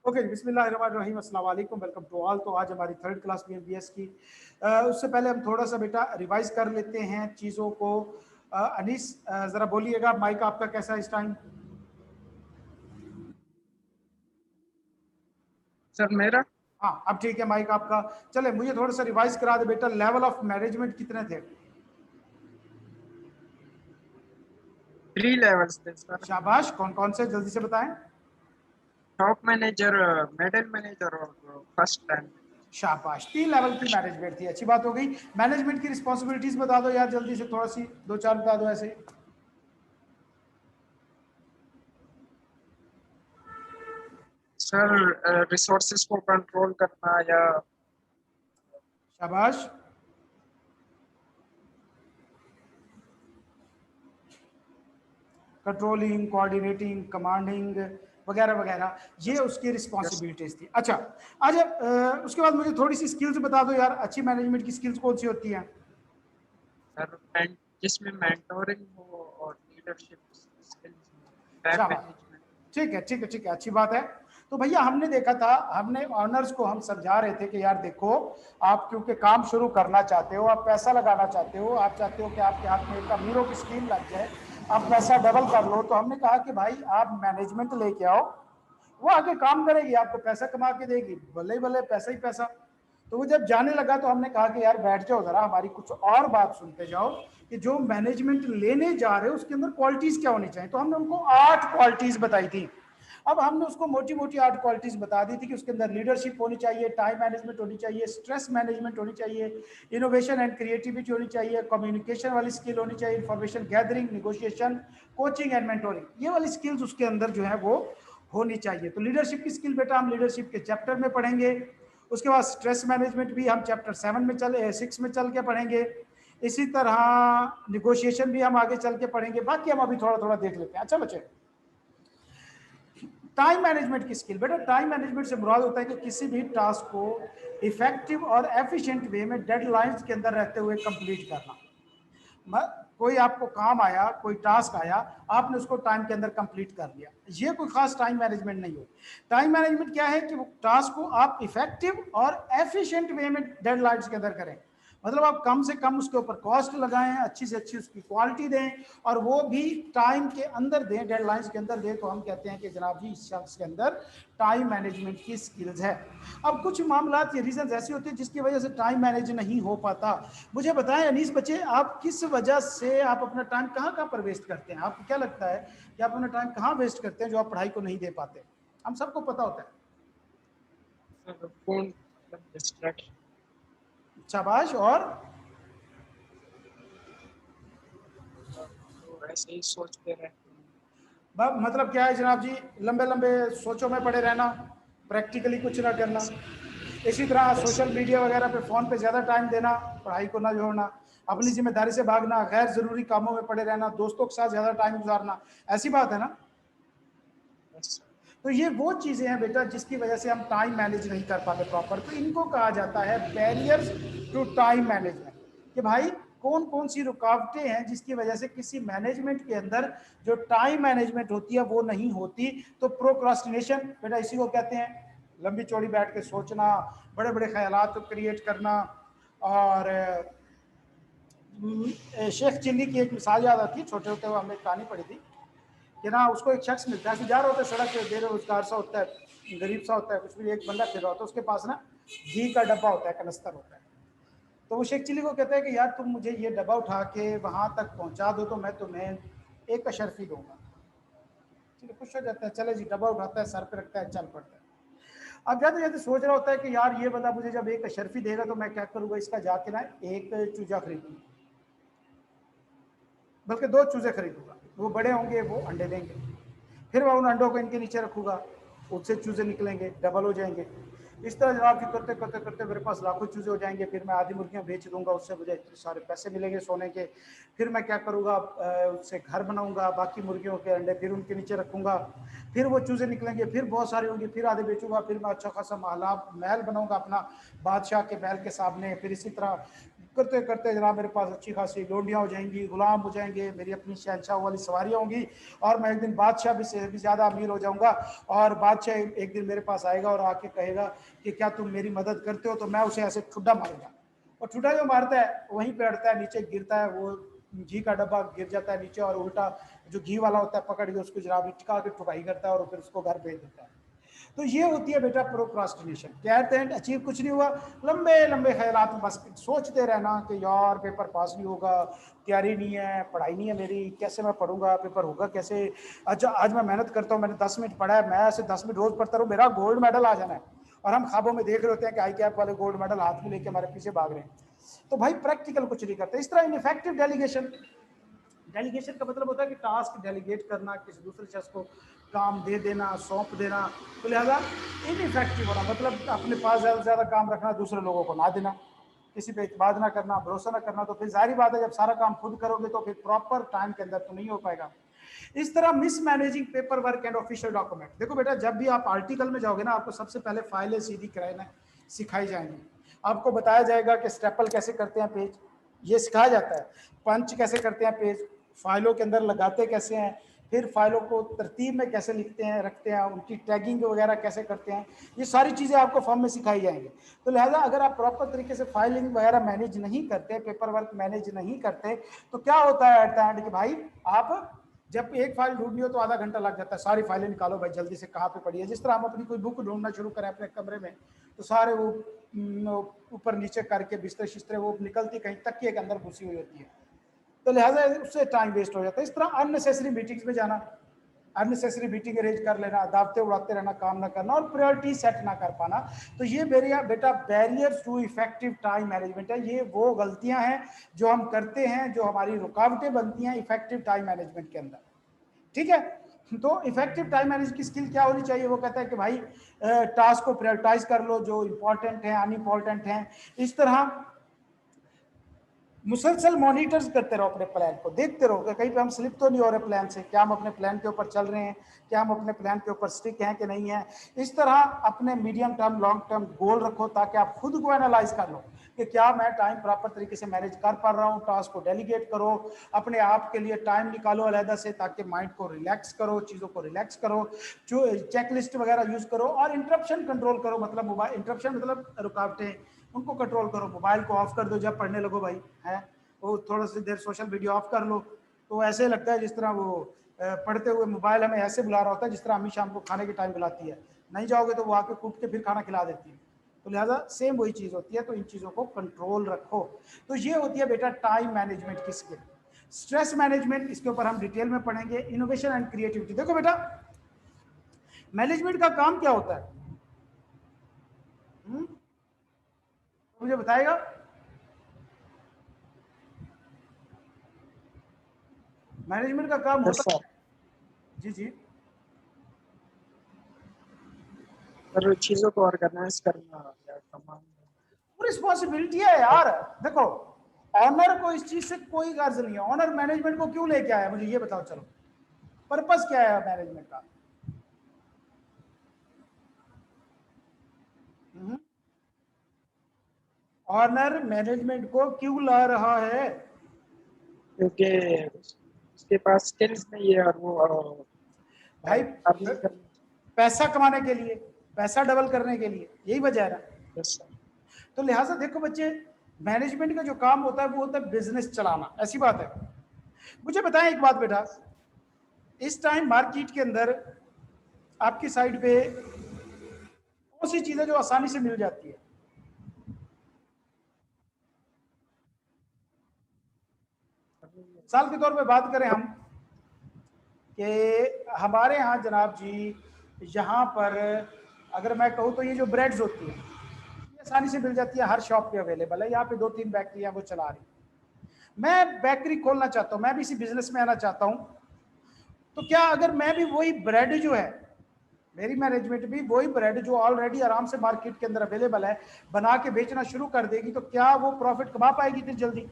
Okay, बिस्मिल्लाहिर्रहमानिर्रहीम, अस्सलाम वालेकुम, वेलकम टू ऑल। तो आज हमारी थर्ड क्लास बीएमबीएस की उससे पहले हम थोड़ा सा बेटा रिवाइज कर लेते हैं चीज़ों को। अनीस, ज़रा बोलिएगा, माइक आपका कैसा है इस टाइम? सर मेरा हाँ, अब ठीक है माइक आपका। चले, मुझे थोड़ा सा रिवाइज करा दे बेटा। लेवल ऑफ मैनेजमेंट कितने थे? 3 लेवल्स थे सर। शाबाश, कौन कौन से जल्दी से बताएं। टॉप मैनेजर, मिडिल मैनेजर और फर्स्ट लाइन। शाबाश, 3 लेवल की मैनेजमेंट थी, अच्छी बात हो गई। मैनेजमेंट की रिस्पॉन्सिबिलिटीज बता दो यार, जल्दी से थोड़ा सी दो चार बता दो ऐसे। सर रिसोर्सेज को कंट्रोल करना या शाबाश, कंट्रोलिंग, कोऑर्डिनेटिंग, कमांडिंग वगैरह वगैरह, ये उसकी यस रिस्पॉन्सिबिलिटीज थी। अच्छा, अच्छा, उसके बाद मुझे थोड़ी सी स्किल्स बता दो यार, अच्छी मैनेजमेंट की स्किल्स कौन सी होती हैं? सर जिसमें मेंटोरिंग हो और लीडरशिप स्किल्स हो, टाइम शाबाश, मैनेजमेंट। ठीक है ठीक है ठीक है, अच्छी बात है। तो भैया हमने देखा था, हमने ऑनर्स को हम समझा रहे थे कि यार देखो, आप क्योंकि काम शुरू करना चाहते हो, आप पैसा लगाना चाहते हो, आप चाहते हो कि आपके हाथ में एक अमीरों की स्कीम लग जाए, आप पैसा डबल कर लो। तो हमने कहा कि भाई आप मैनेजमेंट लेके आओ, वो आके काम करेगी, आपको पैसा कमा के देगी, भले ही भले पैसा ही पैसा। तो वो जब जाने लगा तो हमने कहा कि यार बैठ जाओ जरा, हमारी कुछ और बात सुनते जाओ कि जो मैनेजमेंट लेने जा रहे हो उसके अंदर क्वालिटीज क्या होनी चाहिए। तो हमने उनको 8 क्वालिटीज बताई थी। अब हमने उसको मोटी मोटी 8 क्वालिटीज बता दी थी कि उसके अंदर लीडरशिप होनी चाहिए, टाइम मैनेजमेंट होनी चाहिए, स्ट्रेस मैनेजमेंट होनी चाहिए, इनोवेशन एंड क्रिएटिविटी होनी चाहिए, कम्युनिकेशन वाली स्किल होनी चाहिए, information gathering, negotiation, coaching and mentoring, ये वाली स्किल्स उसके अंदर जो है वो होनी चाहिए। तो लीडरशिप की स्किल बेटा हम लीडरशिप के चैप्टर में पढ़ेंगे। उसके बाद स्ट्रेस मैनेजमेंट भी हम चैप्टर 7 में चले 6 में चल के पढ़ेंगे। इसी तरह निगोशिएशन भी हम आगे चल के पढ़ेंगे। बाकी हम अभी थोड़ा थोड़ा देख लेते हैं। अच्छा बच्चे, टाइम मैनेजमेंट की स्किल बेटा, टाइम मैनेजमेंट से मुराद होता है कि किसी भी टास्क को इफेक्टिव और एफिशिएंट वे में डेडलाइंस के अंदर रहते हुए कंप्लीट करना। कोई आपको काम आया, कोई टास्क आया, आपने उसको टाइम के अंदर कंप्लीट कर लिया, ये कोई खास टाइम मैनेजमेंट नहीं हो। टाइम मैनेजमेंट क्या है कि वो टास्क को आप इफेक्टिव और एफिशिएंट वे में डेडलाइंस के अंदर करें। मतलब आप कम से कम उसके ऊपर कॉस्ट लगाएं, अच्छी से अच्छी उसकी क्वालिटी दें, और वो भी टाइम के अंदर दें, डेडलाइंस के अंदर दें। तो हम कहते हैं कि जनाब जी इस शख्स के अंदर टाइम मैनेजमेंट की स्किल्स है। अब कुछ मामलात, ये रीजन ऐसी होती है जिसकी वजह से टाइम मैनेज नहीं हो पाता। मुझे बताएं अनीस बच्चे, आप किस वजह से आप अपना टाइम कहाँ कहाँ पर वेस्ट करते हैं? आपको क्या लगता है कि आप अपना टाइम कहाँ वेस्ट करते हैं जो आप पढ़ाई को नहीं दे पाते? हम सबको पता होता है। सर फोन मतलब डिस्ट्रैक्शन। शाबाश, और तो ऐसे ही सोचते रहते हैं। मतलब क्या है जनाब जी, लंबे लंबे सोचों में पड़े रहना, प्रैक्टिकली कुछ ना करना। यस इसी तरह यस सोशल मीडिया वगैरह पे फ़ोन पे ज़्यादा टाइम देना, पढ़ाई को ना जोड़ना, अपनी यस जिम्मेदारी से भागना, गैर ज़रूरी कामों में पड़े रहना, दोस्तों के साथ ज़्यादा टाइम गुजारना। ऐसी बात है ना? यस तो ये वो चीज़ें हैं बेटा जिसकी वजह से हम टाइम मैनेज नहीं कर पाते प्रॉपर। तो इनको कहा जाता है बैरियर्स टू टाइम मैनेजमेंट। कि भाई कौन कौन सी रुकावटें हैं जिसकी वजह से किसी मैनेजमेंट के अंदर जो टाइम मैनेजमेंट होती है वो नहीं होती। तो प्रोक्रास्टिनेशन बेटा इसी को कहते हैं, लंबी चौड़ी बैठ के सोचना, बड़े बड़े ख्यालात क्रिएट करना। और शेख चिल्ली की एक मिसाल याद आती है, छोटे होते हुए हमने कहानी पढ़ी थी कि ना उसको एक शख्स मिलता है, जा रहा होता है सड़क पे, बेरोजगार सा होता है, गरीब सा होता है, कुछ भी, एक बंदा फिर रहा होता है, उसके पास ना घी का डब्बा होता है, कनस्तर होता है। तो वो शेख चिल्ली को कहता है कि यार तुम मुझे ये डब्बा उठा के वहां तक पहुंचा दो तो मैं तुम्हें एक अशर्फी दूंगा। चलो, खुश हो जाता है, चले जी, डब्बा उठाता है, सर पे रखता है, चल पड़ता है। अब जाते जाते सोच रहा होता है कि यार ये बंदा मुझे जब एक अशर्फी देगा तो मैं क्या करूंगा, इसका जाके ना एक चूजा खरीदूंगा, बल्कि 2 चूजे खरीदूंगा, वो बड़े होंगे, वो अंडे देंगे, फिर मैं उन अंडों को इनके नीचे रखूंगा, उससे चूजे निकलेंगे, डबल हो जाएंगे। इस तरह जनाब की करते करते करते मेरे पास लाखों चूजे हो जाएंगे, फिर मैं आधी मुर्गियां बेच दूंगा, उससे मुझे इतने सारे पैसे मिलेंगे सोने के। फिर मैं क्या करूंगा, उससे घर बनाऊंगा, बाकी मुर्गियों के अंडे फिर उनके नीचे रखूंगा, फिर वो चूजे निकलेंगे, फिर बहुत सारे होंगे, फिर आधे बेचूंगा, फिर मैं अच्छा खासा महल बनाऊंगा अपना, बादशाह के महल के सामने। फिर इसी तरह करते करते जनाब मेरे पास अच्छी खासी लोडियाँ हो जाएंगी, गुलाम हो जाएंगे, मेरी अपनी शहनशाह वाली सवारियाँ होंगी, और मैं एक दिन बादशाह भी से भी ज़्यादा अमीर हो जाऊंगा, और बादशाह एक दिन मेरे पास आएगा और आके कहेगा कि क्या तुम मेरी मदद करते हो, तो मैं उसे ऐसे ठुड्डा मारूंगा, और ठुड्डा जो मारता है वहीं पे अड़ता है, नीचे गिरता है, वो घी का डब्बा गिर जाता है नीचे, और उल्टा जो घी वाला होता है पकड़ के उसको जनाब टिका के ठुकाई करता है और फिर उसको घर भेज देता है। तो ये होती है बेटा प्रोक्रास्टिनेशन। क्या एट द एंड अचीव कुछ नहीं हुआ, लंबे लंबे ख्यालात में बस सोचते रहना कि यार पेपर पास नहीं होगा, तैयारी नहीं है, पढ़ाई नहीं है मेरी, कैसे मैं पढ़ूंगा, पेपर होगा कैसे, अच्छा आज मैं मेहनत करता हूँ, मैंने 10 मिनट पढ़ा है, मैं ऐसे 10 मिनट रोज पढ़ता रहूँ, मेरा गोल्ड मेडल आ जाना है, और हम ख्वाबों में देख रहे होते हैं कि आई कैप वाले गोल्ड मेडल हाथ में लेके हमारे पीछे भाग रहे हैं। तो भाई प्रैक्टिकल कुछ नहीं करते। इस तरह इनइफेक्टिव डेलीगेशन, डेलीगेशन का मतलब होता है कि टास्क डेलीगेट करना, किसी दूसरे शख्स को काम दे देना, सौंप देना, तो लिहाजा इनइफेक्टिव होना मतलब अपने पास ज़्यादा से ज़्यादा काम रखना, दूसरे लोगों को ना देना, किसी पे इतमाद ना करना, भरोसा ना करना, तो फिर जाहिर बात है जब सारा काम खुद करोगे तो फिर प्रॉपर टाइम के अंदर तो नहीं हो पाएगा। इस तरह miss managing paper work and official document. देखो बेटा जब भी आप आर्टिकल में जाओगे ना, आपको सबसे पहले फाइलें सीधी कराना सिखाई जाएंगी, आपको बताया जाएगा कि स्टेपल कैसे करते हैं पेज, ये सिखाया जाता है, पंच कैसे करते हैं पेज, फाइलों के अंदर लगाते कैसे हैं, फिर फाइलों को तरतीब में कैसे लिखते हैं रखते हैं, उनकी टैगिंग वगैरह कैसे करते हैं, ये सारी चीज़ें आपको फॉर्म में सिखाई जाएंगी। तो लिहाजा अगर आप प्रॉपर तरीके से फाइलिंग वगैरह मैनेज नहीं करते, पेपर वर्क मैनेज नहीं करते, तो क्या होता है एट द एंड कि भाई आप जब एक फाइल ढूंढनी हो तो आधा घंटा लग जाता है, सारी फाइलें निकालो भाई जल्दी से, कहाँ पे पड़ी है। जिस तरह हम अपनी कोई बुक ढूंढना शुरू करें अपने कमरे में, तो सारे वो ऊपर नीचे करके बिस्तर शिस्तर वो निकलती कहीं तकिए के अंदर घुसी हुई होती है, तो लिहाजा उससे टाइम वेस्ट हो जाता है। इस तरह अननेसेसरी मीटिंग्स में जाना, अननेसेसरी मीटिंग अरेंज कर लेना, दावतें उड़ाते रहना, काम ना करना, और प्रायोरिटी सेट ना कर पाना, तो ये बेटा barriers to effective time management है। ये वो गलतियां हैं जो हम करते हैं, जो हमारी रुकावटें बनती हैं इफेक्टिव टाइम मैनेजमेंट के अंदर। ठीक है, तो इफेक्टिव टाइम मैनेजमेंट की स्किल क्या होनी चाहिए, वो कहता है कि भाई टास्क को प्रायोरिटाइज कर लो, जो इंपॉर्टेंट है अनइम्पॉर्टेंट है। इस तरह मुसलसल मॉनिटर्स करते रहो, अपने प्लान को देखते रहो कि कहीं पे हम स्लिप तो नहीं हो रहे प्लान से, क्या हम अपने प्लान के ऊपर चल रहे हैं, क्या हम अपने प्लान के ऊपर स्टिक हैं कि नहीं है। इस तरह अपने medium term long term goal रखो, ताकि आप खुद को एनालाइज कर लो कि क्या मैं टाइम प्रॉपर तरीके से मैनेज कर पा रहा हूँ। टास्क को डेलीगेट करो, अपने आप के लिए टाइम निकालो अलहदा से, ताकि माइंड को रिलैक्स करो, चीज़ों को रिलैक्स करो, जो चेकलिस्ट वगैरह यूज करो, और इंटरप्शन कंट्रोल करो, मतलब मोबाइल इंटरप्शन मतलब रुकावटें, उनको कंट्रोल करो। मोबाइल को ऑफ कर दो जब पढ़ने लगो भाई, है वो थोड़ा सी देर सोशल वीडियो ऑफ कर लो, तो ऐसे लगता है जिस तरह वो पढ़ते हुए मोबाइल हमें ऐसे बुला रहा होता है जिस तरह अम्मी शाम को खाने के टाइम बुलाती है, नहीं जाओगे तो वो आके कूट के फिर खाना खिला देती है। तो लिहाजा सेम वही चीज़ होती है, तो इन चीज़ों को कंट्रोल रखो। तो ये होती है बेटा टाइम मैनेजमेंट की स्किल। स्ट्रेस मैनेजमेंट, इसके ऊपर हम डिटेल में पढ़ेंगे। Innovation and creativity. देखो बेटा मैनेजमेंट का काम क्या होता है, मुझे बताएगा? मैनेजमेंट का काम होता है, जी जी सर, चीजों को ऑर्गेनाइज करना या कमांड। रिस्पॉन्सिबिलिटी है यार। देखो ऑनर को इस चीज से कोई गर्ज नहीं है, ऑनर मैनेजमेंट को क्यों लेके आया मुझे ये बताओ, चलो पर्पस क्या है मैनेजमेंट का? ऑनर मैनेजमेंट को क्यों ला रहा है? क्योंकि उसके पास स्किल्स नहीं है और वो भाई अर्निंग करना। पैसा कमाने के लिए, पैसा डबल करने के लिए, यही वजह है ना। Yes sir. तो लिहाजा देखो बच्चे, मैनेजमेंट का जो काम होता है वो होता है बिजनेस चलाना, ऐसी बात है। मुझे बताएं एक बात बेटा, इस टाइम मार्केट के अंदर आपकी साइड पे कौन सी चीजें जो आसानी से मिल जाती है? मिसाल के तौर पे बात करें हम कि हमारे यहाँ जनाब जी, यहाँ पर अगर मैं कहूँ तो ये जो ब्रेड्स होती है ये आसानी से मिल जाती है, हर शॉप पे अवेलेबल है। यहाँ पे 2-3 बेकरियाँ वो चला रही, मैं बेकरी खोलना चाहता हूँ, मैं भी इसी बिजनेस में आना चाहता हूँ, तो क्या अगर मैं भी वही ब्रेड जो है, मेरी मैनेजमेंट भी वही ब्रेड जो ऑलरेडी आराम से मार्केट के अंदर अवेलेबल है बना के बेचना शुरू कर देगी, तो क्या वो प्रॉफिट कमा पाएगी इतनी जल्दी?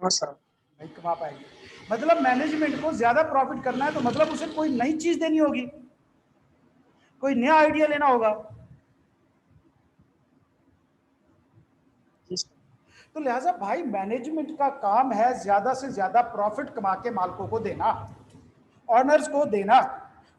हाँ सर। नहीं कमा पाएगी। मतलब मैनेजमेंट को ज्यादा प्रॉफिट करना है तो मतलब उसे कोई नई चीज देनी होगी, कोई नया आइडिया लेना होगा। तो लिहाजा भाई मैनेजमेंट का काम है ज्यादा से ज्यादा प्रॉफिट कमा के मालिकों को देना, ऑनर्स को देना।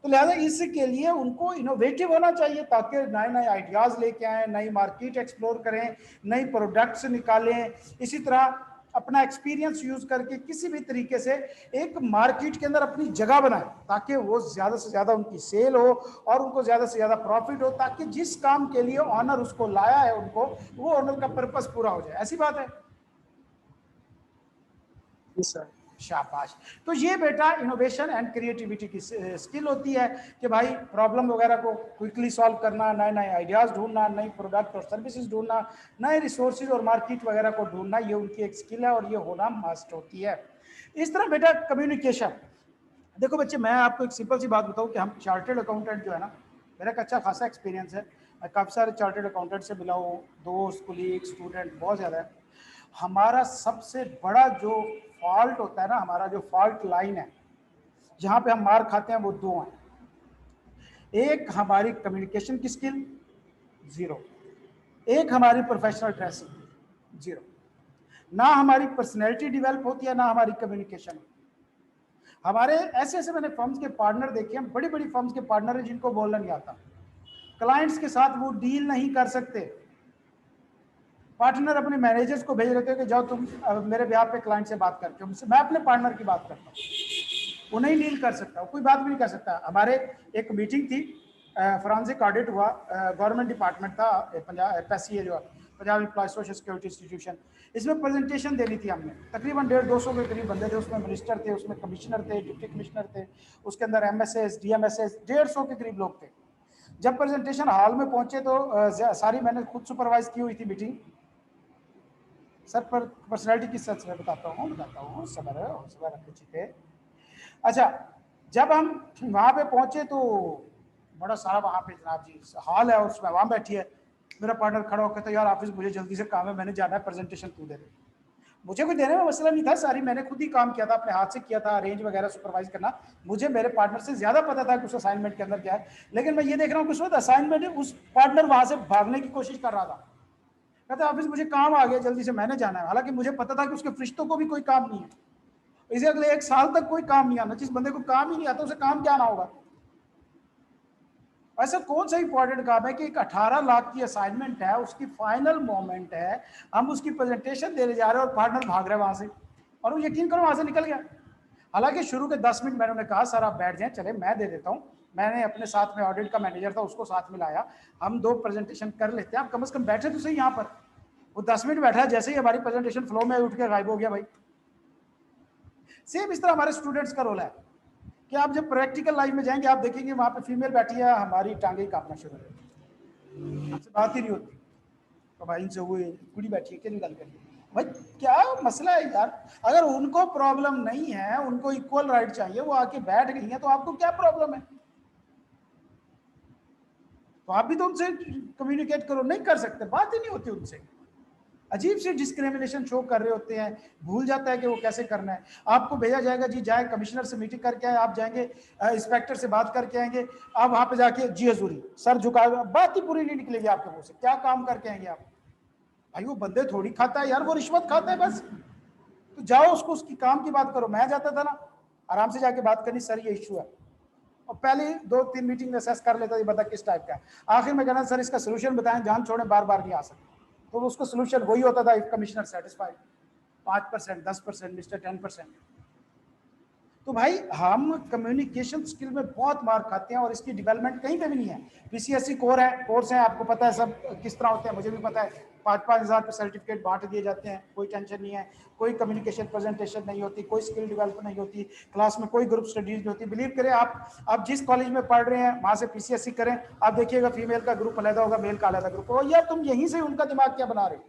तो लिहाजा इसके लिए उनको इनोवेटिव होना चाहिए ताकि नए नए आइडियाज लेके आए, नई मार्केट एक्सप्लोर करें, नई प्रोडक्ट्स निकालें, इसी तरह अपना एक्सपीरियंस यूज करके किसी भी तरीके से एक मार्केट के अंदर अपनी जगह बनाए ताकि वो ज्यादा से ज्यादा उनकी सेल हो और उनको ज्यादा से ज्यादा प्रॉफिट हो, ताकि जिस काम के लिए ऑनर उसको लाया है उनको, वो ऑनर का पर्पस पूरा हो जाए। ऐसी बात है। जी सर। शाबाश। तो ये बेटा इनोवेशन एंड क्रिएटिविटी की स्किल होती है कि भाई प्रॉब्लम वगैरह को क्विकली सॉल्व करना, नए नए आइडियाज ढूंढना, नई प्रोडक्ट और सर्विसेज ढूंढना, नए रिसोर्सेज और मार्केट वगैरह को ढूंढना, ये उनकी एक स्किल है और ये होना मस्ट होती है। इस तरह बेटा कम्युनिकेशन, देखो बच्चे मैं आपको एक सिंपल सी बात बताऊं कि हम चार्टर्ड अकाउंटेंट जो है ना, मेरा एक अच्छा खासा एक्सपीरियंस है, मैं काफ़ी सारे चार्टर्ड अकाउंटेंट से मिला हूँ, दोस्त कुलीग स्टूडेंट बहुत ज़्यादा है। हमारा सबसे बड़ा जो फॉल्ट होता है ना, हमारा जो फॉल्ट लाइन है जहाँ पे हम मार खाते हैं वो दो हैं। एक हमारी कम्युनिकेशन की स्किल जीरो, एक हमारी प्रोफेशनल ड्रेसिंग जीरो। ना हमारी पर्सनैलिटी डेवलप होती है, ना हमारी कम्युनिकेशन। हमारे ऐसे ऐसे मैंने फर्म्स के पार्टनर देखे हैं, बड़ी बड़ी फर्म्स के पार्टनर हैं जिनको बोलना नहीं आता, क्लाइंट्स के साथ वो डील नहीं कर सकते। पार्टनर अपने मैनेजर्स को भेज देते हैं कि जाओ तुम मेरे ब्याह पे क्लाइंट से बात करके, मैं अपने पार्टनर की बात करता हूँ, वो नहीं डील कर सकता, कोई बात भी नहीं कर सकता। हमारे एक मीटिंग थी, फॉरेंसिक ऑडिट हुआ, गवर्नमेंट डिपार्टमेंट था पंजाब पैसी जो Punjab employ social security institution, इसमें प्रेजेंटेशन देनी थी हमने, तकरीबन 150-200 के करीब बंदे थे, उसमें मिनिस्टर थे, उसमें कमिश्नर थे, डिप्टी कमिश्नर थे, उसके अंदर एमएसएस डीएमएसएस 150 के करीब लोग थे। जब प्रेजेंटेशन हॉल में पहुंचे तो सारी मैंने खुद सुपरवाइज की हुई थी मीटिंग। सर पर पर्सनैलिटी किस सच में बताता हूँ सबर रखो ठीक है। अच्छा, जब हम वहाँ पे पहुंचे तो बड़ा सारा वहाँ पे जनाब जी हॉल है और उसमें वहाँ बैठी है, मेरा पार्टनर खड़ा होकर, तो यार ऑफिस मुझे जल्दी से काम है, मैंने जाना है, प्रेजेंटेशन तू दे दे। मुझे कोई देने में मसला नहीं था, सारी मैंने खुद ही काम किया था, अपने हाथ से किया था, अरेंज वगैरह सुपरवाइज करना, मुझे मेरे पार्टनर से ज्यादा पता था कि उस असाइनमेंट के अंदर क्या है। लेकिन मैं ये देख रहा हूँ कि उस वक्त असाइनमेंट उस पार्टनर वहां से भागने की कोशिश कर रहा था, कहता ऑफिस मुझे काम आ गया, जल्दी से मैंने जाना है। हालांकि मुझे पता था कि उसके फरिश्तों को भी कोई काम नहीं है, इसे अगले 1 साल तक कोई काम नहीं आना। जिस बंदे को काम ही नहीं आता उसे काम क्या ना होगा। ऐसा कौन सा इंपॉर्टेंट काम है कि एक 18 लाख की असाइनमेंट है, उसकी फाइनल मोमेंट है, हम उसकी प्रेजेंटेशन देने जा रहे हैं और पार्टनर भाग रहे हैं वहां से, और वो यकीन करो वहां से निकल गया। हालांकि शुरू के 10 मिनट मैंने उन्हें कहा सर आप बैठ जाएं, चले मैं दे देता हूं, मैंने अपने साथ में ऑडिट का मैनेजर था उसको साथ में लाया, हम 2 प्रेजेंटेशन कर लेते हैं, आप कम से कम बैठे तो सही यहाँ पर। वो 10 मिनट बैठा, जैसे ही हमारी प्रेजेंटेशन फ्लो में उठ के गायब हो गया भाई। सेम इस तरह हमारे स्टूडेंट्स का रोल है कि आप जब प्रैक्टिकल लाइफ में जाएंगे आप देखेंगे वहां पे फीमेल बैठी है, हमारी टांगे कांपना शुरू हो जाती, हमसे बात ही नहीं होती, तो भाई इनसे वो कुड़ी बैठी है क्या गल करिए भाई, क्या मसला है यार। अगर उनको प्रॉब्लम नहीं है, उनको इक्वल राइट चाहिए, वो आके बैठ गई है, तो आपको क्या प्रॉब्लम है। तो आप भी तो उनसे कम्युनिकेट करो, नहीं कर सकते, बात ही नहीं होती उनसे, अजीब सी डिस्क्रिमिनेशन शो कर रहे होते हैं, भूल जाता है कि वो कैसे करना है। आपको भेजा जाएगा जी जाए कमिश्नर से मीटिंग करके आए, आप जाएंगे इंस्पेक्टर से बात करके आएंगे, आप वहां पे जाके जी हजूरी सर झुका, बात ही पूरी नहीं निकलेगी आपके मुंह से, क्या काम करके आएंगे आप। भाई वो बंदे थोड़ी खाता है यार, वो रिश्वत खाता है बस, तो जाओ उसको उसकी काम की बात करो। मैं जाता था ना, आराम से जाके बात करनी, सर ये इशू है, और पहले 2-3 मीटिंग असेस कर लेता, बता किस टाइप का है, आखिर में कहना सर इसका सोल्यूशन बताएं, जान छोड़े बार बार नहीं आ सकते, तो उसको सोल्यूशन वही होता था, इफ कमिश्नर सेटिस्फाइड 5%, 10%, मिस्टर 10%। तो भाई हम कम्युनिकेशन स्किल में बहुत मार खाते हैं और इसकी डेवलपमेंट कहीं पे भी नहीं है। पीसीएससी कोर्स है, आपको पता है सब किस तरह होते हैं, मुझे भी पता है, 5-5 हज़ार पे सर्टिफिकेट बांट दिए जाते हैं, कोई टेंशन नहीं है, कोई कम्युनिकेशन प्रेजेंटेशन नहीं होती, कोई स्किल डेवलप नहीं होती, क्लास में कोई ग्रुप स्टडीज नहीं होती। बिलीव करें आप जिस कॉलेज में पढ़ रहे हैं वहां से पीसीएससी करें, आप देखिएगा फीमेल का ग्रुप अलग होगा, मेल का अलग ग्रुप होगा, यार तुम यहीं से उनका दिमाग क्या बना रहे हो।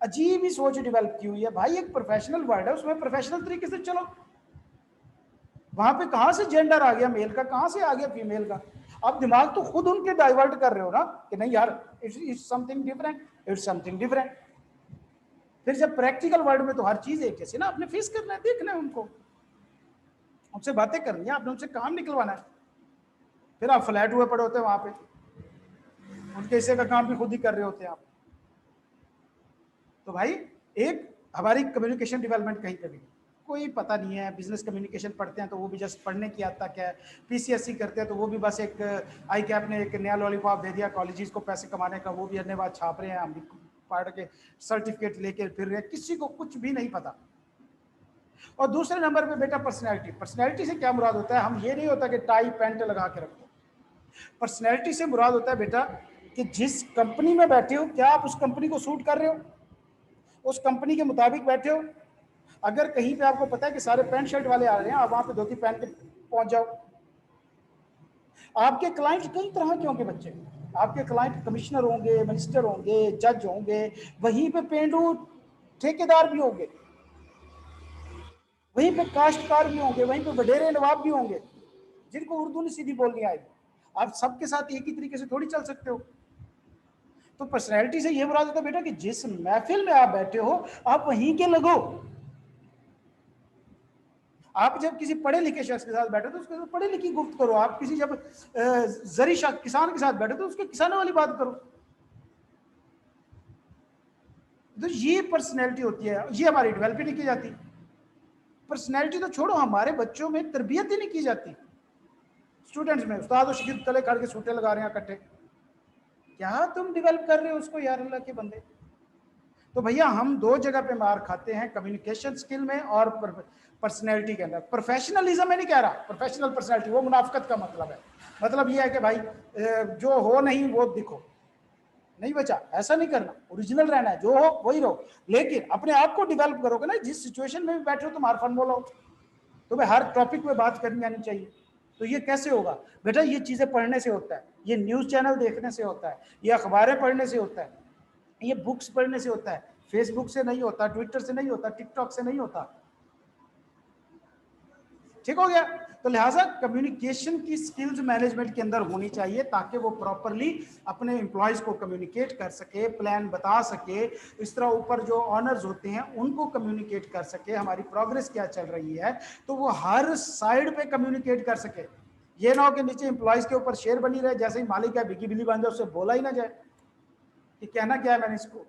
अजीब ही सोच डेवलप की हुई है भाई, एक प्रोफेशनल वर्ड है, उसमें प्रोफेशनल तरीके से चलो। वहां पे कहां से जेंडर आ गया मेल का, कहां से आ गया फीमेल का। आप दिमाग तो खुद उनके डाइवर्ट कर रहे हो ना कि नहीं यार it's something different, it's something different. फिर जब प्रैक्टिकल वर्ल्ड में तो हर चीज एक जैसी ना, आपने फेस करना है, देखना है उनको, उनसे बातें करनी है, आपने उनसे काम निकलवाना है। फिर आप फ्लैट हुए पड़े होते हैं वहां पे, उनके हिस्से का काम भी खुद ही कर रहे होते हैं आप। तो भाई एक हमारी कम्युनिकेशन डेवलपमेंट कहीं पे भी कोई पता नहीं है, बिजनेस कम्युनिकेशन पढ़ते हैं तो वो भी जस्ट पढ़ने की आता क्या है, पीसीएससी करते हैं तो वो भी बस एक आई कैप ने एक नया लॉलीपॉप दे दिया कॉलेजेस को पैसे कमाने का, वो भी धन्यवाद छाप रहे हैं, हम भी पढ़ के सर्टिफिकेट लेके फिर रहे, किसी को कुछ भी नहीं पता। और दूसरे नंबर पे बेटा पर्सनैलिटी, पर्सनैलिटी से क्या मुराद होता है, हम ये नहीं होता कि टाई पैंट लगा के रखो, पर्सनैलिटी से मुराद होता है बेटा कि जिस कंपनी में बैठे हो क्या आप उस कंपनी को सूट कर रहे हो, उस कंपनी के मुताबिक बैठे हो। अगर कहीं पे आपको पता है कि सारे पैंट शर्ट वाले आ रहे हैं, आप वहां पे धोती पहन के पहुंच जाओ। आपके क्लाइंट कई तरह के होंगे बच्चे, आपके क्लाइंट कमिश्नर होंगे, मिनिस्टर होंगे, जज होंगे, वहीं पे पेंडू ठेकेदार भी होंगे, वहीं पे काश्तकार भी होंगे, वहीं पे वडेरे नवाब भी होंगे जिनको उर्दू नहीं सीधी बोलनी आएगी। आप सबके साथ एक ही तरीके से थोड़ी चल सकते हो। तो पर्सनैलिटी से ये मुराद होता है बेटा कि जिस महफिल में आप बैठे हो आप वहीं के लगो। आप जब किसी पढ़े लिखे शख्स के साथ बैठे तो उसके साथ पढ़े लिखी गुफ्त करो, आप किसी जब जरी किसान के साथ बैठे तो उसके किसानों वाली बात करो। तो ये पर्सनैलिटी होती है, ये हमारी डेवलप ही नहीं की जाती। पर्सनैलिटी तो छोड़ो, हमारे बच्चों में तरबियत ही नहीं की जाती। स्टूडेंट्स में उस्ताद और शिगिर्द तले खड़ के सूटे लगा रहे हैं इकट्ठे, क्या तुम डेवलप कर रहे हो उसको यार अल्लाह के बंदे। तो भैया हम दो जगह पे मार खाते हैं, कम्युनिकेशन स्किल में और पर्सनैलिटी के अंदर। प्रोफेशनलिज्म में नहीं कह रहा, प्रोफेशनल पर्सनैलिटी वो मुनाफकत का मतलब है, मतलब ये है कि भाई जो हो नहीं वो दिखो, नहीं बचा ऐसा नहीं करना, ओरिजिनल रहना है, जो हो वही रहो, लेकिन अपने आप को डेवलप करोगे ना, जिस सिचुएशन में भी बैठे हो तुम हर फन बोलो, तुम्हें हर टॉपिक पे बात करनी आनी चाहिए। तो ये कैसे होगा बेटा, ये चीजें पढ़ने से होता है, ये न्यूज चैनल देखने से होता है, ये अखबारें पढ़ने से होता है, ये बुक्स पढ़ने से होता है, फेसबुक से नहीं होता, ट्विटर से नहीं होता, टिकटॉक से नहीं होता। ठीक हो गया। तो लिहाजा कम्युनिकेशन की स्किल्स मैनेजमेंट के अंदर होनी चाहिए ताकि वो प्रॉपरली अपने एम्प्लॉयज को कम्युनिकेट कर सके, प्लान बता सके, इस तरह ऊपर जो ऑनर्स होते हैं उनको कम्युनिकेट कर सके, हमारी प्रोग्रेस क्या चल रही है, तो वो हर साइड पे कम्युनिकेट कर सके। ये ना हो कि नीचे एम्प्लॉयज के ऊपर शेर बनी रहे, जैसे ही मालिक है बिगी बिली बन जाए उससे बोला ही ना जाए कि कहना क्या है मैंने इसको।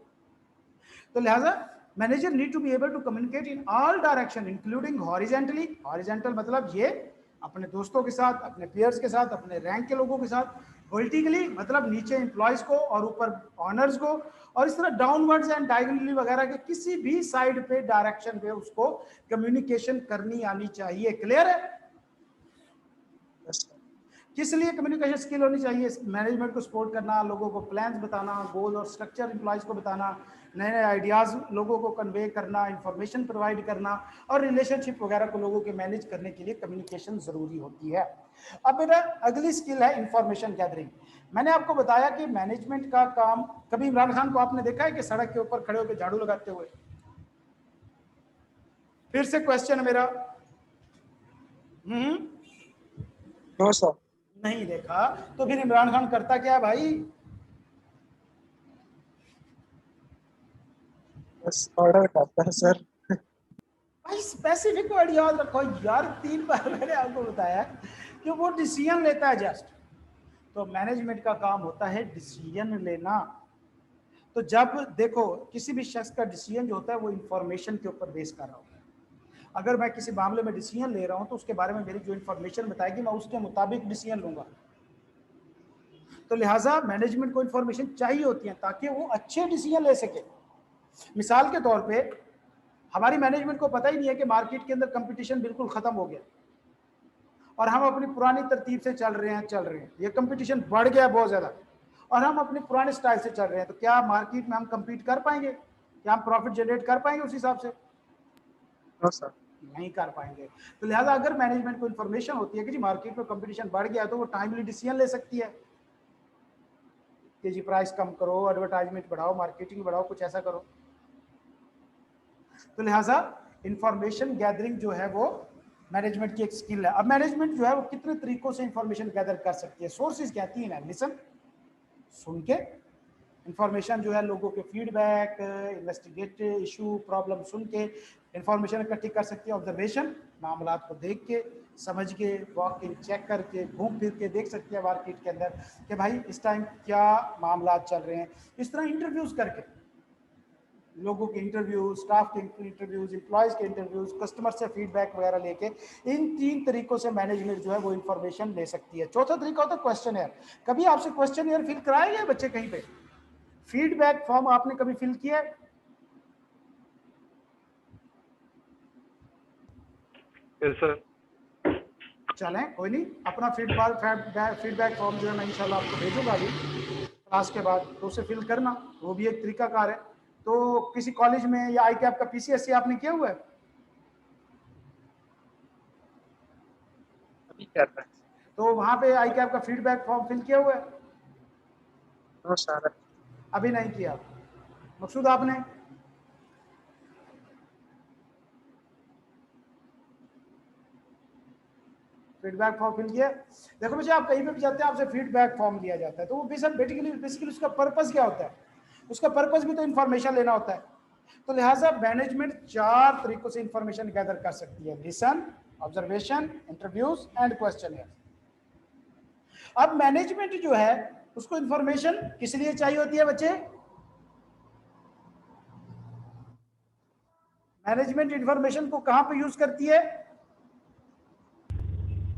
तो लिहाजा manager need to be able to communicate in all direction including horizontally, horizontal मतलब ये अपने दोस्तों के साथ, अपने पेयर्स के साथ, अपने रैंक के लोगों के साथ, वर्टिकली मतलब नीचे एम्प्लॉयज को और ऊपर ऑनर्स को, और इस तरह डाउनवर्ड्स एंड डायगोनली वगैरह के किसी भी साइड पे डायरेक्शन पे उसको कम्युनिकेशन करनी आनी चाहिए। क्लियर है? किस लिए कम्युनिकेशन स्किल होनी चाहिए? मैनेजमेंट को सपोर्ट करना, लोगों को प्लान्स बताना, गोल और स्ट्रक्चर एम्प्लॉयज को बताना, नए नए आइडियाज लोगों को कन्वे करना, इंफॉर्मेशन प्रोवाइड करना, और रिलेशनशिप वगैरह को लोगों के मैनेज करने के लिए कम्युनिकेशन जरूरी होती है। अब मेरा अगली स्किल है इंफॉर्मेशन गैदरिंग। मैंने आपको बताया कि मैनेजमेंट का काम, कभी इमरान खान को आपने देखा है कि सड़क के ऊपर खड़े होकर झाड़ू लगाते हुए? फिर से क्वेश्चन है मेरा। No sir. नहीं देखा तो फिर इमरान खान करता क्या है भाई? बस ऑर्डर करता है सर। भाई स्पेसिफिक वर्ड याद रखो यार, 3 बार मैंने आपको बताया कि वो डिसीजन लेता है जस्ट। तो मैनेजमेंट का काम होता है डिसीजन लेना। तो जब देखो किसी भी शख्स का डिसीजन जो होता है वो इंफॉर्मेशन के ऊपर बेस कर रहा होता है। अगर मैं किसी मामले में डिसीजन ले रहा हूं तो उसके बारे में मेरी जो इंफॉर्मेशन बताएगी मैं उसके मुताबिक डिसीजन लूंगा। तो लिहाजा मैनेजमेंट को इंफॉर्मेशन चाहिए होती है ताकि वो अच्छे डिसीजन ले सके। मिसाल के तौर पे हमारी मैनेजमेंट को पता ही नहीं है कि मार्केट के अंदर कंपटीशन बिल्कुल खत्म हो गया और हम अपनी पुरानी तरतीब से चल रहे हैं, ये कंपटीशन बढ़ गया बहुत ज्यादा और हम अपने पुराने स्टाइल से चल रहे हैं, तो क्या मार्केट में हम कम्पीट कर पाएंगे? क्या हम प्रॉफिट जनरेट कर पाएंगे उस हिसाब से? No sir. नहीं कर पाएंगे। तो लिहाजा अगर मैनेजमेंट को इंफॉर्मेशन होती है कि जी मार्केट में कंपटीशन बढ़ गया तो वो टाइमली डिसीजन ले सकती है कि जी प्राइस कम करो, एडवर्टाइजमेंट बढ़ाओ, मार्केटिंग बढ़ाओ, कुछ ऐसा करो। तो लिहाजा इंफॉर्मेशन गैदरिंग जो है वो मैनेजमेंट की एक स्किल है। अब मैनेजमेंट जो है वो कितने तरीकों से इंफॉर्मेशन गैदर कर सकती है? सोर्सेज क्या 3 है। लिसन, सुन के इंफॉर्मेशन जो है लोगों के फीडबैक, इन्वेस्टिगेट इशू प्रॉब्लम सुन के इंफॉर्मेशन इकट्ठी कर सकती है। ऑब्जर्वेशन, मामलात को देख के समझ के वॉक इन चेक करके घूम फिर के देख सकती है मार्केट के अंदर कि भाई इस टाइम क्या मामलात चल रहे हैं। इस तरह इंटरव्यूज करके लोगों के इंटरव्यू, स्टाफ के इंटरव्यूज, एम्प्लॉयज के इंटरव्यूज, कस्टमर से फीडबैक वगैरह लेके इन 3 तरीकों से मैनेजमेंट जो है वो इंफॉर्मेशन ले सकती है। चौथा तरीका होता है क्वेश्चनएयर। कभी आपसे क्वेश्चनएयर फिल कराए गए बच्चे कहीं पे? फीडबैक फॉर्म आपने कभी फिल किया है? Yes sir. चलें कोई नहीं, अपना फीडबैक फॉर्म जो है मैं इंशाल्लाह आपको भेजूंगा अभी क्लास के बाद, तो उसे फिल करना, वो भी एक तरीका कार है। तो किसी कॉलेज में या आई कैप का पीसीएससी आपने किया हुआ है? अभी कर रहे हैं। तो वहां पे आई कैप का फीडबैक फॉर्म फिल किया हुआ है? नो सर, अभी नहीं किया। मकसूद आपने? फीडबैक फॉर्म फिल किया? देखो मुझे, आप कहीं पे भी जाते हैं आपसे फीडबैक फॉर्म लिया जाता है, तो वो बेसिकली उसका पर्पस क्या होता है? उसका पर्पस भी तो इंफॉर्मेशन लेना होता है। तो लिहाजा मैनेजमेंट 4 तरीकों से इंफॉर्मेशन गैदर कर सकती है: लिसन, ऑब्जर्वेशन, इंटरव्यूज एंड क्वेश्चनएयर। अब मैनेजमेंट जो है उसको इंफॉर्मेशन किस लिए चाहिए होती है बच्चे? मैनेजमेंट इंफॉर्मेशन को कहां पे यूज करती है?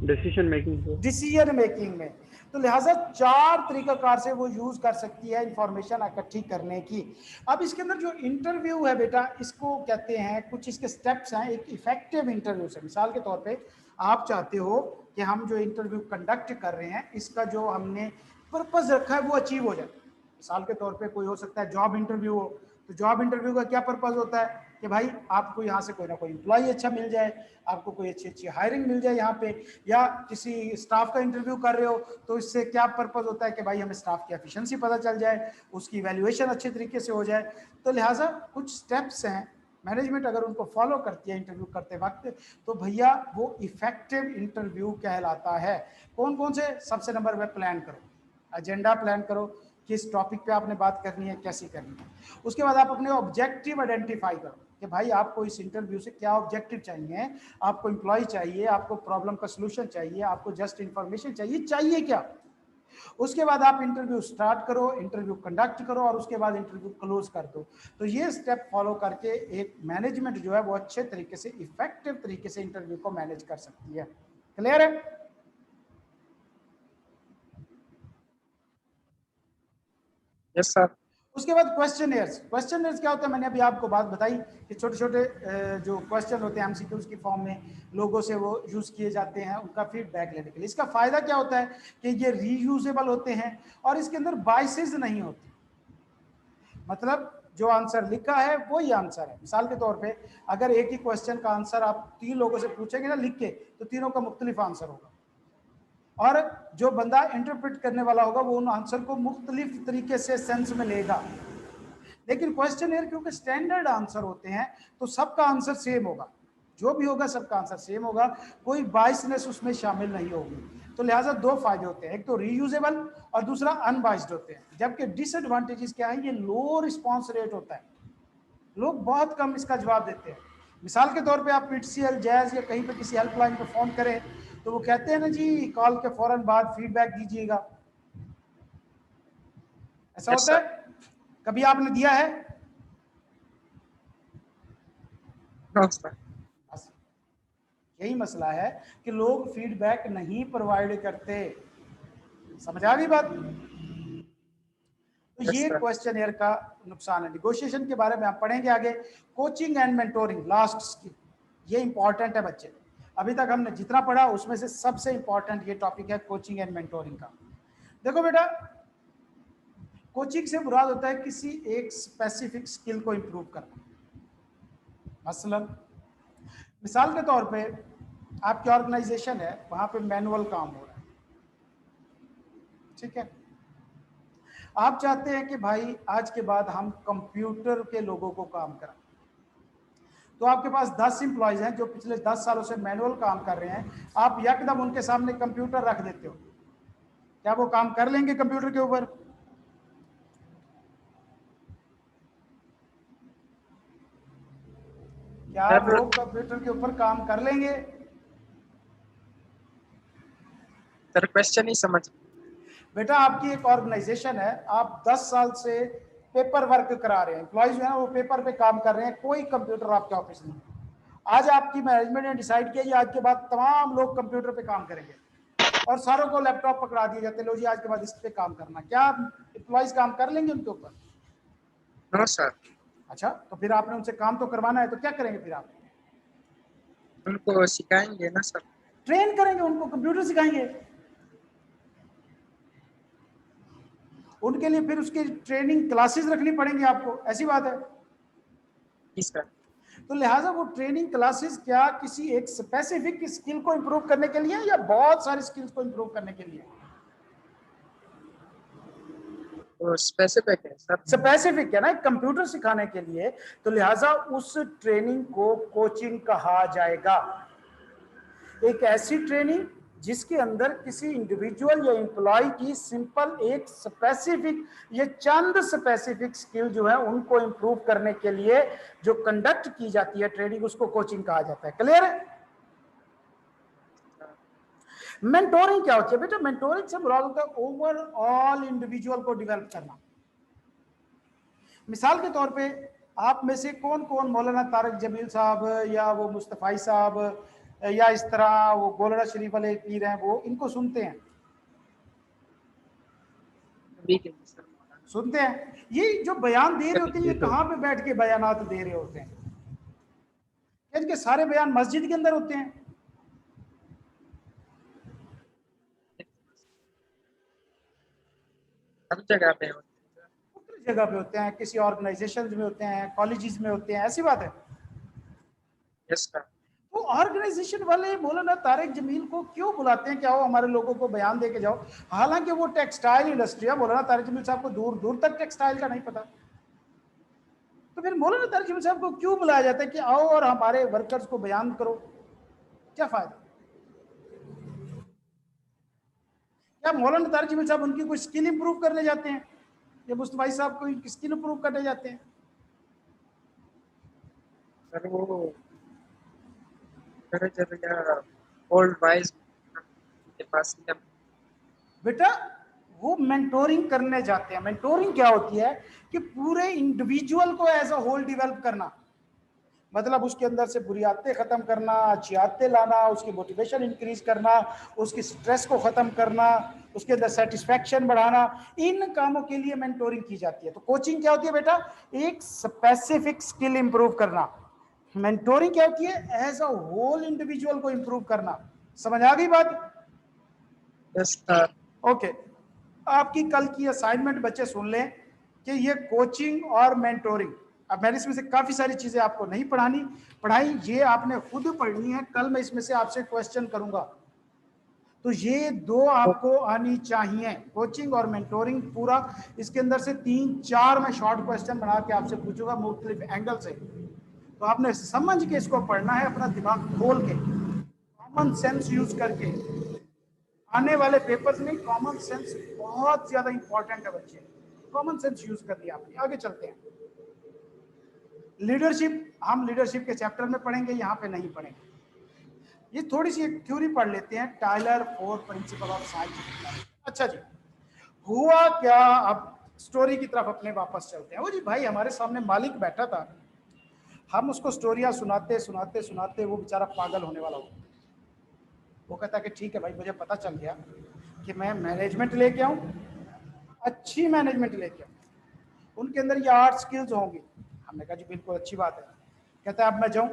Decision making. डिसीजन मेकिंग में। तो लिहाजा 4 तरीकाकार से वो यूज कर सकती है इंफॉर्मेशन इकट्ठी करने की। अब इसके अंदर जो इंटरव्यू है बेटा, इसको कहते हैं, कुछ इसके स्टेप्स हैं एक इफेक्टिव इंटरव्यू से। मिसाल के तौर पे आप चाहते हो कि हम जो इंटरव्यू कंडक्ट कर रहे हैं इसका जो हमने पर्पस रखा है वो अचीव हो जाए। मिसाल के तौर पे कोई हो सकता है जॉब इंटरव्यू हो, तो जॉब इंटरव्यू का क्या पर्पस होता है कि भाई आपको यहाँ से कोई ना कोई एम्प्लॉय अच्छा मिल जाए, आपको कोई अच्छी हायरिंग मिल जाए यहाँ पे, या किसी स्टाफ का इंटरव्यू कर रहे हो तो इससे क्या पर्पस होता है कि भाई हमें स्टाफ की एफिशिएंसी पता चल जाए, उसकी वैल्यूएशन अच्छे तरीके से हो जाए। तो लिहाजा कुछ स्टेप्स हैं, मैनेजमेंट अगर उनको फॉलो करती है इंटरव्यू करते वक्त, तो भैया वो इफेक्टिव इंटरव्यू कहलाता है। कौन कौन से? सबसे नंबर पे प्लान करो, एजेंडा प्लान करो, किस टॉपिक पे आपने बात करनी है, कैसी करनी है। उसके बाद आप अपने ऑब्जेक्टिव आइडेंटिफाई करो कि भाई आपको इस इंटरव्यू से क्या ऑब्जेक्टिव चाहिए, आपको एम्प्लॉय चाहिए, आपको प्रॉब्लम का सलूशन चाहिए, आपको जस्ट इंफॉर्मेशन चाहिए क्या। उसके बाद आप इंटरव्यू स्टार्ट करो, इंटरव्यू कंडक्ट करो और उसके बाद इंटरव्यू क्लोज कर दो। तो ये स्टेप फॉलो करके एक मैनेजमेंट जो है वो अच्छे तरीके से, इफेक्टिव तरीके से इंटरव्यू को मैनेज कर सकती है। क्लियर है? Yes sir. उसके बाद क्वेश्चनर्स। क्वेश्चनर्स क्या होता है? मैंने अभी आपको बात बताई कि छोटे छोटे जो क्वेश्चन होते हैं एमसीक्यूज की फॉर्म में लोगों से वो यूज किए जाते हैं उनका फीडबैक लेने के लिए। इसका फायदा क्या होता है कि ये रीयूजेबल होते हैं और इसके अंदर बाइसेस नहीं होती। मतलब जो आंसर लिखा है वही आंसर है। मिसाल के तौर पे अगर एक ही क्वेश्चन का आंसर आप 3 लोगों से पूछेंगे ना लिख के, तो तीनों का मुख्तलिफ आंसर होगा, और जो बंदा इंटरप्रेट करने वाला होगा वो उन आंसर को मुख्तलिफ तरीके से सेंस में लेगा। लेकिन क्वेश्चनएयर क्योंकि स्टैंडर्ड आंसर होते हैं तो सबका आंसर सेम होगा, जो भी होगा सबका आंसर सेम होगा, कोई बाइसनेस उसमें शामिल नहीं होगी। तो लिहाजा 2 फायदे होते हैं, एक तो रीयूजेबल और दूसरा अनबाइस्ड होते हैं। जबकि डिसएडवांटेजेस क्या है? ये लो रिस्पॉन्स रेट होता है, लोग बहुत कम इसका जवाब देते हैं। मिसाल के तौर पे आप पीटीसीएल, जैज या कहीं पे किसी हेल्पलाइन पे फोन करें तो वो कहते हैं ना जी कॉल के फौरन बाद फीडबैक दीजिएगा, ऐसा यस होता सर। है? कभी आपने दिया है? No sir. बस यही मसला है कि लोग फीडबैक नहीं प्रोवाइड करते। समझ आ गई बात? तो यस ये सर। क्वेश्चनएयर का नुकसान है। नेगोशिएशन के बारे में आप पढ़ेंगे आगे। Coaching and mentoring, last skill, ये इंपॉर्टेंट है बच्चे। अभी तक हमने जितना पढ़ा उसमें से सबसे इंपॉर्टेंट ये टॉपिक है कोचिंग एंड मेंटोरिंग का। देखो बेटा, कोचिंग से मुराद होता है किसी एक स्पेसिफिक स्किल को इंप्रूव करना। मसलन मिसाल के तौर पे आपकी ऑर्गेनाइजेशन है, वहां पे मैनुअल काम हो रहा है, ठीक है, आप चाहते हैं कि भाई आज के बाद हम कंप्यूटर के लोगों को काम कराएं। तो आपके पास 10 एम्प्लॉयज हैं जो पिछले 10 सालों से मैनुअल काम कर रहे हैं, आप यकदम उनके सामने कंप्यूटर रख देते हो, क्या वो काम कर लेंगे कंप्यूटर के ऊपर? क्या वो कंप्यूटर के ऊपर काम कर लेंगे? सर क्वेश्चन ही समझ। बेटा आपकी एक ऑर्गेनाइजेशन है, आप 10 साल से पेपर वर्क करा रहे हैं, एम्प्लॉइज जो है वो पेपर पे काम कर रहे हैं, कोई कंप्यूटर आपके ऑफिस में। आज आपकी मैनेजमेंट ने डिसाइड किया आज के बाद तमाम लोग कंप्यूटर पे काम करेंगे और सारों को लैपटॉप पकड़ा दिए जाते, लो जी आज के बाद इस पे काम करना। क्या एम्प्लॉइज काम कर लेंगे उनके ऊपर? No sir. अच्छा, तो फिर आपने उनसे काम तो करवाना है, तो क्या करेंगे फिर आप? उनको सिखाएंगे ना सर। ट्रेन करेंगे उनको, कंप्यूटर सिखाएंगे उनके लिए, फिर उसकी ट्रेनिंग क्लासेस रखनी पड़ेंगी आपको, ऐसी बात है। जी सर। तो लिहाजा वो ट्रेनिंग क्लासेस क्या किसी एक स्पेसिफिक स्किल को इंप्रूव करने के लिए या बहुत सारी स्किल्स को इंप्रूव करने के लिए? तो स्पेसिफिक है सर। स्पेसिफिक है ना, कंप्यूटर सिखाने के लिए, तो लिहाजा उस ट्रेनिंग को कोचिंग कहा जाएगा। एक ऐसी ट्रेनिंग जिसके अंदर किसी इंडिविजुअल या एम्प्लॉय की सिंपल एक स्पेसिफिक, ये चंद स्पेसिफिक स्किल जो है उनको इंप्रूव करने के लिए जो कंडक्ट की जाती है ट्रेनिंग, उसको कोचिंग कहा जाता है। क्लियर है? मेंटोरिंग क्या होती है बेटा? मेंटोरिंग से मुराद होता है ओवरऑल इंडिविजुअल को डेवलप करना। मिसाल के तौर पे आप में से कौन कौन मौलाना तारिक जमील साहब या वो मुस्तफाई साहब या इस तरह वो गोलड़ा शरीफ वाले पीर हैं, वो इनको सुनते हैं? सुनते हैं। ये जो बयान दे रहे होते हैं, ये कहाँ पे बैठ के बयानात दे रहे होते हैं? इनके सारे बयान मस्जिद के अंदर होते हैं? हर जगह पे होते दूसरी जगह पे होते हैं, किसी ऑर्गेनाइजेशन में होते हैं, कॉलेजेस में होते हैं, ऐसी बात है। Yes sir. तो ऑर्गेनाइजेशन वाले मौलाना तारिक जमील को क्यों बुलाते हैं? क्या वो हमारे लोगों को बयान दे के जाओ? हालांकि वो टेक्सटाइल इंडस्ट्री है, मौलाना तारिक जमील साहब को दूर दूर तक टेक्सटाइल का नहीं पता। तो फिर मौलाना तारिक जमील साहब को क्यों बुलाया जाता है कि आओ और हमारे वर्कर्स को बयान करो? क्या फायदा? क्या मौलाना तारिक जमील साहब उनकी कोई स्किल इंप्रूव करने जाते हैं या मुस्तफाई साहब कोई स्किल इंप्रूव करने जाते हैं? सर वो ओल्ड वाइज के पास बेटा वो मेंटोरिंग करने जाते हैं। मेंटोरिंग क्या होती है कि पूरे इंडिविजुअल को एज अ होल डेवलप करना, मतलब उसके अंदर से बुरी आदतें खत्म करना, अच्छी आदतें लाना, उसकी मोटिवेशन इंक्रीज करना, उसकी स्ट्रेस को खत्म करना, उसके अंदर सेटिस्फैक्शन बढ़ाना, इन कामों के लिए मेंटोरिंग की जाती है। तो कोचिंग क्या होती है बेटा? एक स्पेसिफिक स्किल इंप्रूव करना। मेंटोरिंग क्या होती है? एज अ होल इंडिविजुअल को इंप्रूव करना। समझ आ गई बात? Yes sir. ओके, आपकी कल की असाइनमेंट बच्चे सुन लें कि ये कोचिंग और मेंटोरिंग, अब मैंने इसमें से काफी सारी चीजें आपको नहीं पढ़ाई, ये आपने खुद पढ़नी है। कल मैं इसमें से आपसे क्वेश्चन करूंगा, तो ये दो आपको आनी चाहिए, कोचिंग और मेंटोरिंग पूरा। इसके अंदर से 3-4 मैं शॉर्ट क्वेश्चन बना के आपसे पूछूंगा मुख्तलिफ एंगल से, तो आपने समझ के इसको पढ़ना है, अपना दिमाग खोल के, कॉमन सेंस यूज करके। आने वाले पेपर्स में कॉमन सेंस बहुत ज्यादा इंपॉर्टेंट है बच्चे, कॉमन सेंस यूज कर लिया आपने। आगे चलते हैं। लीडरशिप, हम लीडरशिप के चैप्टर में पढ़ेंगे, यहाँ पे नहीं पढ़ेंगे। ये थोड़ी सी एक थ्योरी पढ़ लेते हैं, टाइलर 4 प्रिंसिपल ऑफ साइंस। अच्छा जी, हुआ क्या? अब स्टोरी की तरफ अपने वापस चलते हैं। वो जी भाई, हमारे सामने मालिक बैठा था, हम उसको स्टोरियां सुनाते सुनाते सुनाते वो बेचारा पागल होने वाला हो। वो कहता कि ठीक है भाई, मुझे पता चल गया कि मैं मैनेजमेंट लेके आऊं, अच्छी मैनेजमेंट लेके आऊं, उनके अंदर ये 8 स्किल्स होंगी। हमने कहा जी बिल्कुल अच्छी बात है। कहता है अब मैं जाऊं?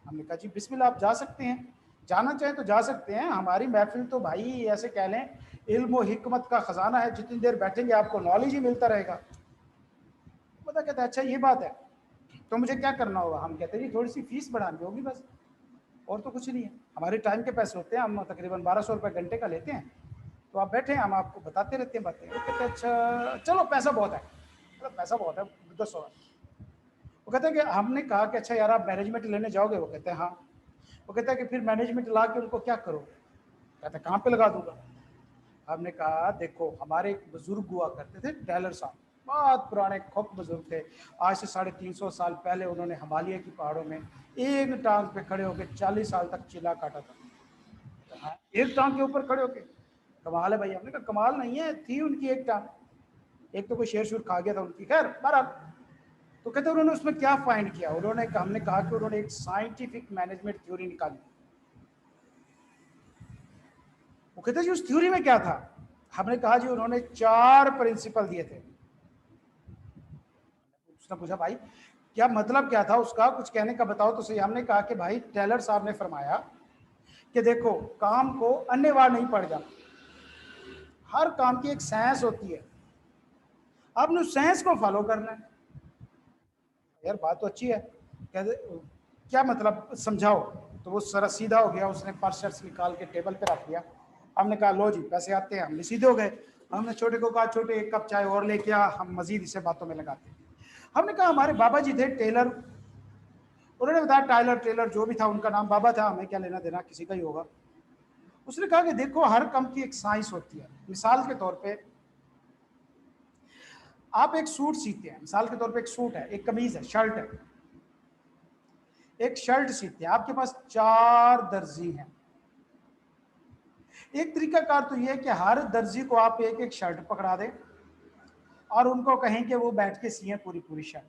हमने कहा जी बिस्मिल्लाह, आप जा सकते हैं, जाना चाहें तो जा सकते हैं। हमारी महफिल तो भाई ऐसे कह लें इल्म और हिकमत का खजाना है, जितनी देर बैठेंगे आपको नॉलेज ही मिलता रहेगा। पता कहता है अच्छा ये बात है, तो मुझे क्या करना होगा? हम कहते हैं जी थोड़ी सी फीस बढ़ानी होगी बस, और तो कुछ नहीं है। हमारे टाइम के पैसे होते हैं, हम तकरीबन 1200 रुपये घंटे का लेते हैं, तो आप बैठे हैं, हम आपको बताते रहते हैं बातें। वो कहते हैं अच्छा चलो पैसा बहुत है, मतलब पैसा बहुत है 10 होगा। वो कहते हैं कि हमने कहा कि अच्छा यार आप मैनेजमेंट लेने जाओगे? वो कहते हैं हाँ। वो कहता है कि फिर मैनेजमेंट ला के उनको क्या करोगे? कहते हैं कहाँ पे लगा दूंगा? हमने कहा देखो, हमारे एक बुजुर्ग हुआ करते थे टेलर साहब, बहुत पुराने खूब बुजुर्ग थे, आज से 350 साल पहले उन्होंने हिमालय की पहाड़ों में एक टांग पे खड़े होकर 40 साल तक चिल्ला काटा था। एक टांग के ऊपर खड़े होके? कमाल है भाई। हमने कहा कमाल नहीं है, थी उनकी एक टांग। एक तो कोई शेर शूर खा गया था उनकी, खैर बहरहाल। तो कहते उन्होंने उसमें क्या फाइंड किया, हमने कहा कि उन्होंने एक साइंटिफिक मैनेजमेंट थ्योरी निकाली। वो कहते जी उस थ्योरी में क्या था, हमने कहा जी उन्होंने 4 प्रिंसिपल दिए थे। उसने पूछा भाई क्या मतलब क्या था उसका, कुछ कहने का बताओ तो सही। हमने कहा कि भाई टेलर साहब ने फरमाया कि देखो काम को अन्यवार नहीं पड़ जाना, हर काम की एक साइंस होती है, आपने उस साइंस को फॉलो करना है। यार बात तो अच्छी है, कहते क्या मतलब समझाओ। तो वो सरा सीधा हो गया, उसने पर्स निकाल के टेबल पे रख दिया। हमने कहा लो जी पैसे आते हैं, हमने सीधे हो गए। हमने छोटे को कहा छोटे एक कप चाय और लेके आ, हम मजीद इसे बातों में लगाते हैं। हमने कहा हमारे बाबा जी थे टेलर, उन्होंने बताया टाइलर टेलर जो भी था उनका नाम बाबा था, हमें क्या लेना देना किसी का ही होगा। उसने कहा कि देखो हर काम की एक साइंस होती है। मिसाल के तौर पे आप एक सूट सीते हैं, मिसाल के तौर पे एक सूट है, एक कमीज है, शर्ट है, एक शर्ट सीते हैं, आपके पास 4 दर्जी हैं। एक तरीकाकार तो यह है कि हर दर्जी को आप एक एक शर्ट पकड़ा दें और उनको कहें कि वो बैठ के सिए पूरी पूरी शर्ट।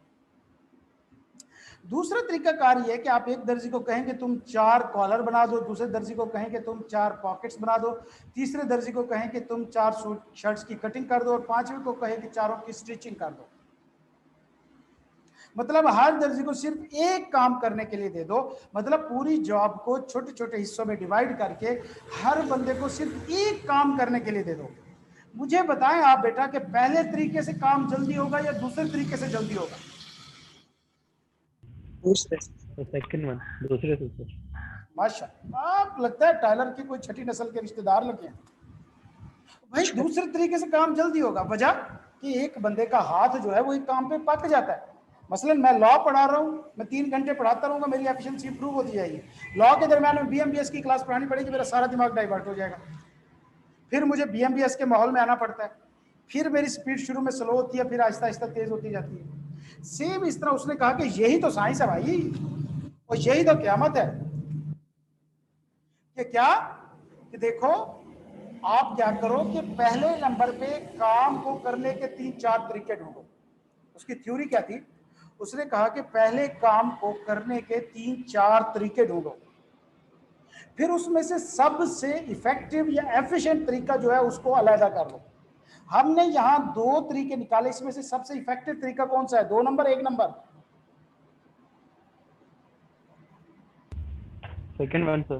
दूसरा तरीकाकार यह है कि आप एक दर्जी को कहें कि तुम 4 कॉलर बना दो, दूसरे दर्जी को कहें कि तुम 4 पॉकेट्स बना दो, तीसरे दर्जी को कहें कि तुम 4 सूट शर्ट्स की कटिंग कर दो और पांचवें को कहें कि चारों की स्टिचिंग कर दो। मतलब हर दर्जी को सिर्फ एक काम करने के लिए दे दो, मतलब पूरी जॉब को छोटे छोटे हिस्सों में डिवाइड करके हर बंदे को सिर्फ एक काम करने के लिए दे दो। मुझे बताएं आप बेटा कि पहले तरीके से काम जल्दी होगा या दूसरे तरीके से जल्दी होगा? दूसरे सेकंड वन, दूसरे से सर। माशाल्लाह, आप लगता है टाइलर की कोई छठी नस्ल के रिश्तेदार लगे हैं। भाई दूसरे तरीके से काम जल्दी होगा, वजह कि एक बंदे का हाथ जो है वो एक काम पे पक जाता है। मसलन मैं लॉ पढ़ा रहा हूँ, मैं 3 घंटे पढ़ाता रहूंगा, मेरी एफिशिएंसी इंप्रूव होती जाएगी। लॉ के दरमियान में बीएमबीएस की क्लास पढ़ानी पड़ेगी, मेरा सारा दिमाग डाइवर्ट हो जाएगा। फिर मुझे बीएमबीएस के माहौल में आना पड़ता है, फिर मेरी स्पीड शुरू में स्लो होती है, फिर आहिस्ता आहिस्ता तेज होती जाती है। सेम इस तरह उसने कहा कि यही तो साइंस है भाई, और यही तो क़यामत है। कि क्या कि देखो आप क्या करो कि पहले नंबर पे काम को करने के 3-4 तरीके ढूंढो। उसकी थ्योरी क्या थी, उसने कहा कि पहले काम को करने के 3-4 तरीके ढूंढो, फिर उसमें से सबसे इफेक्टिव या एफिशिएंट तरीका जो है उसको अलग कर लो। हमने यहां 2 तरीके निकाले, इसमें से सबसे इफेक्टिव तरीका कौन सा है? 2 number 1 number? Second one sir.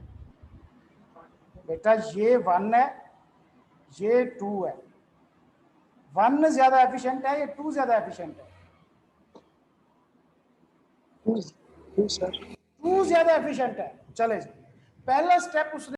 बेटा ये 1 है, ये 2 है। 1 ज्यादा एफिशिएंट है या 2 ज्यादा एफिशिएंट है? सर 2 ज्यादा एफिशिएंट है। चले जी, पहला स्टेप उसने